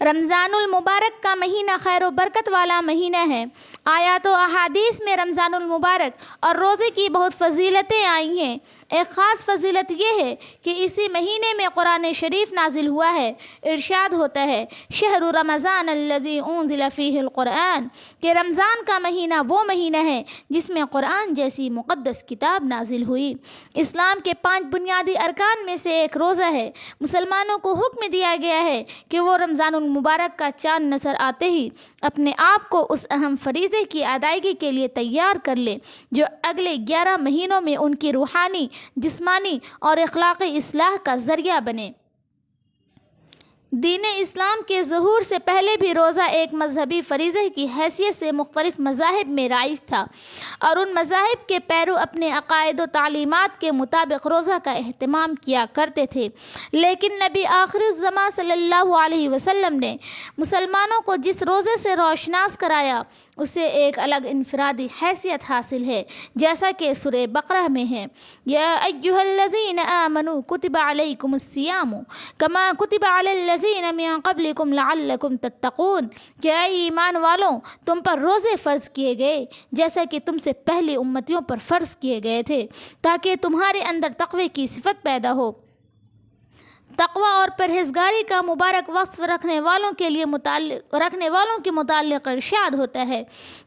رمضان المبارک کا مہینہ خیر و برکت والا مہینہ ہے۔ آیات و احادیث میں رمضان المبارک اور روزے کی بہت فضیلتیں آئی ہیں۔ ایک خاص فضیلت یہ ہے کہ اسی مہینے میں قرآن شریف نازل ہوا ہے۔ ارشاد ہوتا ہے شہر رمضان الذی انزل فیہ القرآن، کہ رمضان کا مہینہ وہ مہینہ ہے جس میں قرآن جیسی مقدس کتاب نازل ہوئی۔ اسلام کے 5 بنیادی ارکان میں سے ایک روزہ ہے۔ مسلمانوں کو حکم دیا گیا ہے کہ وہ رمضان المبارک کا چاند نظر آتے ہی اپنے آپ کو اس اہم فریضے کی ادائیگی کے لیے تیار کر لیں جو اگلے 11 مہینوں میں ان کی روحانی، جسمانی اور اخلاقی اصلاح کا ذریعہ بنے۔ دین اسلام کے ظہور سے پہلے بھی روزہ ایک مذہبی فریضے کی حیثیت سے مختلف مذاہب میں رائج تھا، اور ان مذاہب کے پیرو اپنے عقائد و تعلیمات کے مطابق روزہ کا اہتمام کیا کرتے تھے۔ لیکن نبی آخر الزماں صلی اللہ علیہ وسلم نے مسلمانوں کو جس روزے سے روشناس کرایا اسے ایک الگ انفرادی حیثیت حاصل ہے، جیسا کہ سورہ بقرہ میں ہے یا ایھا الذین آمنوا کتب علیکم الصیام کما کتب علی الذین من قبلکم لعلکم تتقون، کہ اے ایمان والوں تم پر روزے فرض کیے گئے جیسا کہ تم سے پہلی امتیوں پر فرض کیے گئے تھے تاکہ تمہارے اندر تقوی کی صفت پیدا ہو۔ تقوی اور پرہیزگاری کا مبارک وصف رکھنے والوں کے متعلق ارشاد ہوتا ہے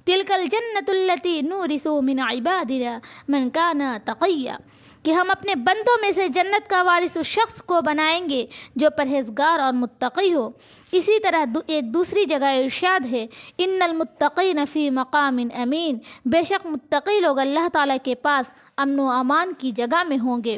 تلک الجنۃ التی نورث من عبادنا من کان تقیا، کہ ہم اپنے بندوں میں سے جنت کا وارث اس شخص کو بنائیں گے جو پرہیزگار اور متقی ہو۔ اسی طرح ایک دوسری جگہ ارشاد ہے ان المتقین فی مقام امین، بے شک متقی لوگ اللہ تعالیٰ کے پاس امن و امان کی جگہ میں ہوں گے۔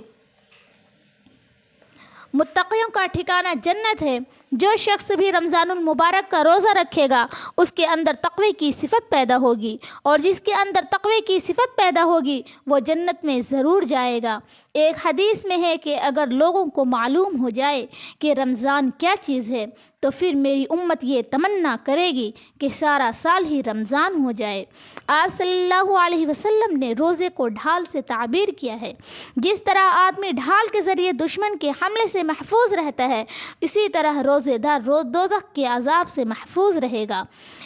متقیوں کا ٹھکانہ جنت ہے۔ جو شخص بھی رمضان المبارک کا روزہ رکھے گا اس کے اندر تقوی کی صفت پیدا ہوگی، اور جس کے اندر تقوی کی صفت پیدا ہوگی وہ جنت میں ضرور جائے گا۔ ایک حدیث میں ہے کہ اگر لوگوں کو معلوم ہو جائے کہ رمضان کیا چیز ہے تو پھر میری امت یہ تمنا کرے گی کہ سارا سال ہی رمضان ہو جائے۔ آپ صلی اللہ علیہ وسلم نے روزے کو ڈھال سے تعبیر کیا ہے۔ جس طرح آدمی ڈھال کے ذریعے دشمن کے حملے سے محفوظ رہتا ہے، اسی طرح روزے دار دوزخ کے عذاب سے محفوظ رہے گا۔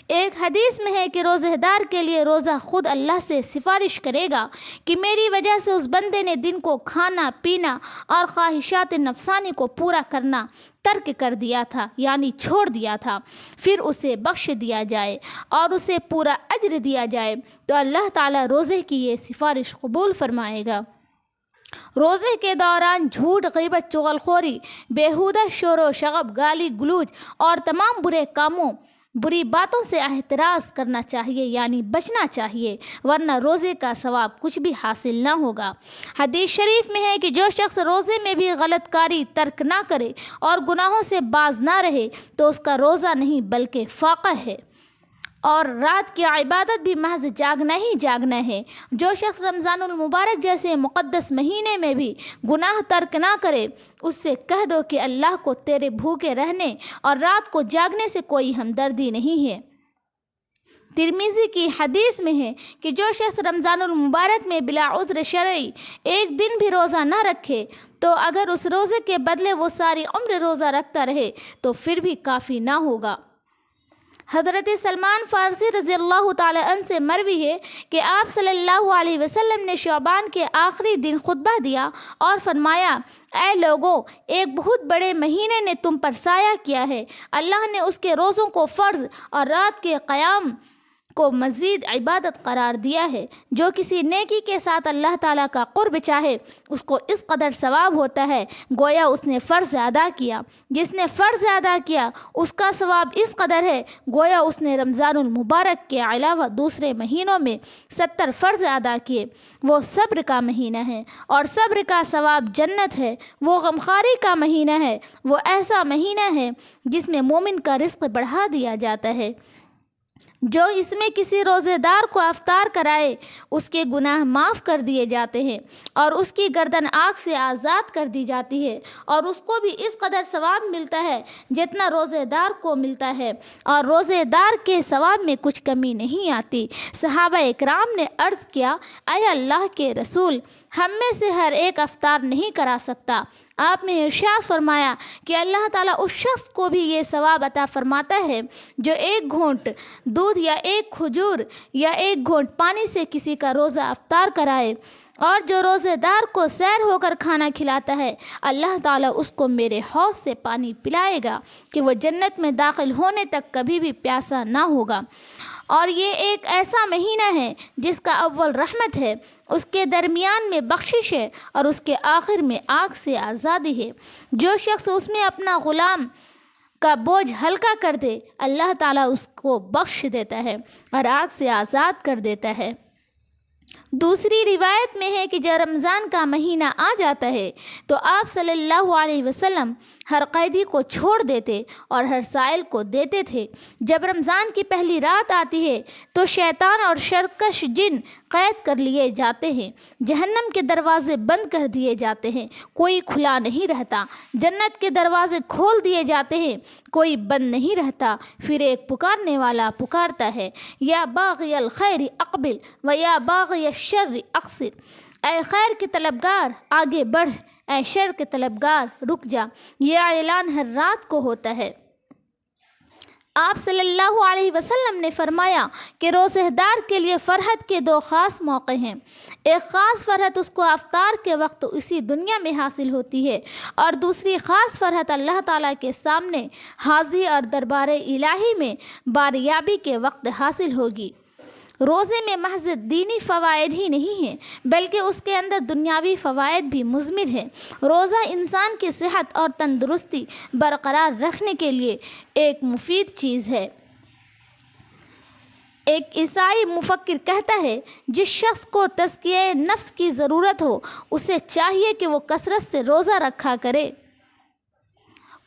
ایک حدیث میں ہے کہ روزے دار کے لیے روزہ خود اللہ سے سفارش کرے گا کہ میری وجہ سے اس بندے نے دن کو کھانا پینا اور خواہشات نفسانی کو پورا کرنا ترک کر دیا تھا، یعنی چھوڑ دیا تھا، پھر اسے بخش دیا جائے اور اسے پورا اجر دیا جائے تو اللہ تعالیٰ روزے کی یہ سفارش قبول فرمائے گا۔ روزے کے دوران جھوٹ، غیبت، چغلخوری، بیہودہ شور و شغب، گالی گلوچ اور تمام برے کاموں، بری باتوں سے احتراز کرنا چاہیے، یعنی بچنا چاہیے، ورنہ روزے کا ثواب کچھ بھی حاصل نہ ہوگا۔ حدیث شریف میں ہے کہ جو شخص روزے میں بھی غلط کاری ترک نہ کرے اور گناہوں سے باز نہ رہے تو اس کا روزہ نہیں بلکہ فاقہ ہے، اور رات کی عبادت بھی محض جاگنا ہی جاگنا ہے۔ جو شخص رمضان المبارک جیسے مقدس مہینے میں بھی گناہ ترک نہ کرے اس سے کہہ دو کہ اللہ کو تیرے بھوکے رہنے اور رات کو جاگنے سے کوئی ہمدردی نہیں ہے۔ ترمذی کی حدیث میں ہے کہ جو شخص رمضان المبارک میں بلا عذر شرعی ایک دن بھی روزہ نہ رکھے تو اگر اس روزے کے بدلے وہ ساری عمر روزہ رکھتا رہے تو پھر بھی کافی نہ ہوگا۔ حضرت سلمان فارسی رضی اللہ تعالیٰ عنہ سے مروی ہے کہ آپ صلی اللہ علیہ وسلم نے شعبان کے آخری دن خطبہ دیا اور فرمایا اے لوگوں، ایک بہت بڑے مہینے نے تم پر سایہ کیا ہے۔ اللہ نے اس کے روزوں کو فرض اور رات کے قیام کو مزید عبادت قرار دیا ہے۔ جو کسی نیکی کے ساتھ اللہ تعالیٰ کا قرب چاہے اس کو اس قدر ثواب ہوتا ہے گویا اس نے فرض ادا کیا۔ جس نے فرض ادا کیا اس کا ثواب اس قدر ہے گویا اس نے رمضان المبارک کے علاوہ دوسرے مہینوں میں 70 فرض ادا کیے۔ وہ صبر کا مہینہ ہے اور صبر کا ثواب جنت ہے۔ وہ غمخواری کا مہینہ ہے، وہ ایسا مہینہ ہے جس میں مومن کا رزق بڑھا دیا جاتا ہے۔ جو اس میں کسی روزے دار کو افطار کرائے اس کے گناہ معاف کر دیے جاتے ہیں اور اس کی گردن آگ سے آزاد کر دی جاتی ہے، اور اس کو بھی اس قدر ثواب ملتا ہے جتنا روزے دار کو ملتا ہے، اور روزے دار کے ثواب میں کچھ کمی نہیں آتی۔ صحابہ اکرام نے عرض کیا اے اللہ کے رسول، ہم میں سے ہر ایک افطار نہیں کرا سکتا، آپ نے ارشاد فرمایا کہ اللہ تعالیٰ اس شخص کو بھی یہ ثواب عطا فرماتا ہے جو ایک گھونٹ دودھ یا ایک کھجور یا ایک گھونٹ پانی سے کسی کا روزہ افطار کرائے، اور جو روزے دار کو سیر ہو کر کھانا کھلاتا ہے، اللہ تعالیٰ اس کو میرے حوض سے پانی پلائے گا کہ وہ جنت میں داخل ہونے تک کبھی بھی پیاسا نہ ہوگا۔ اور یہ ایک ایسا مہینہ ہے جس کا اول رحمت ہے، اس کے درمیان میں بخشش ہے، اور اس کے آخر میں آگ سے آزادی ہے۔ جو شخص اس میں اپنا غلام کا بوجھ ہلکا کر دے، اللہ تعالیٰ اس کو بخش دیتا ہے اور آگ سے آزاد کر دیتا ہے۔ دوسری روایت میں ہے کہ جب رمضان کا مہینہ آ جاتا ہے تو آپ صلی اللہ علیہ وسلم ہر قیدی کو چھوڑ دیتے اور ہر سائل کو دیتے تھے۔ جب رمضان کی پہلی رات آتی ہے تو شیطان اور شرکش جن قید کر لیے جاتے ہیں، جہنم کے دروازے بند کر دیے جاتے ہیں، کوئی کھلا نہیں رہتا، جنت کے دروازے کھول دیے جاتے ہیں، کوئی بند نہیں رہتا۔ پھر ایک پکارنے والا پکارتا ہے، یا باغی الخیر اقبل و یا باغی الشر اقصر، اے خیر کے طلبگار آگے بڑھ، اے شر کے طلبگار رک جا۔ یہ اعلان ہر رات کو ہوتا ہے۔ آپ صلی اللہ علیہ وسلم نے فرمایا کہ روزہ دار کے لیے فرحت کے دو خاص موقع ہیں۔ ایک خاص فرحت اس کو افطار کے وقت اسی دنیا میں حاصل ہوتی ہے، اور دوسری خاص فرحت اللہ تعالیٰ کے سامنے حاضری اور دربار الہی میں باریابی کے وقت حاصل ہوگی۔ روزے میں محض دینی فوائد ہی نہیں ہیں بلکہ اس کے اندر دنیاوی فوائد بھی مضمر ہیں۔ روزہ انسان کی صحت اور تندرستی برقرار رکھنے کے لیے ایک مفید چیز ہے۔ ایک عیسائی مفکر کہتا ہے، جس شخص کو تزکیہ نفس کی ضرورت ہو اسے چاہیے کہ وہ کثرت سے روزہ رکھا کرے۔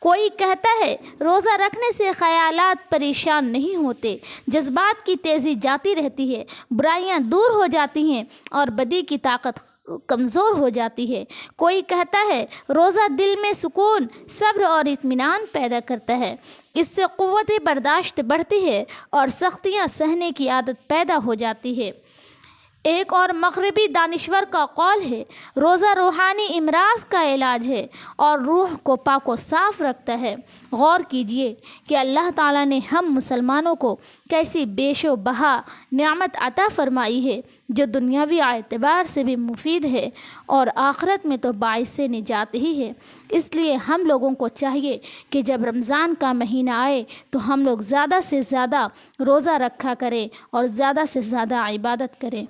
کوئی کہتا ہے، روزہ رکھنے سے خیالات پریشان نہیں ہوتے، جذبات کی تیزی جاتی رہتی ہے، برائیاں دور ہو جاتی ہیں اور بدی کی طاقت کمزور ہو جاتی ہے۔ کوئی کہتا ہے، روزہ دل میں سکون، صبر اور اطمینان پیدا کرتا ہے، اس سے قوت برداشت بڑھتی ہے اور سختیاں سہنے کی عادت پیدا ہو جاتی ہے۔ ایک اور مغربی دانشور کا قول ہے، روزہ روحانی امراض کا علاج ہے اور روح کو پاک و صاف رکھتا ہے۔ غور کیجئے کہ اللہ تعالیٰ نے ہم مسلمانوں کو کیسی بیش و بہا نعمت عطا فرمائی ہے جو دنیاوی اعتبار سے بھی مفید ہے اور آخرت میں تو باعث نجات ہی ہے۔ اس لیے ہم لوگوں کو چاہیے کہ جب رمضان کا مہینہ آئے تو ہم لوگ زیادہ سے زیادہ روزہ رکھا کریں اور زیادہ سے زیادہ عبادت کریں۔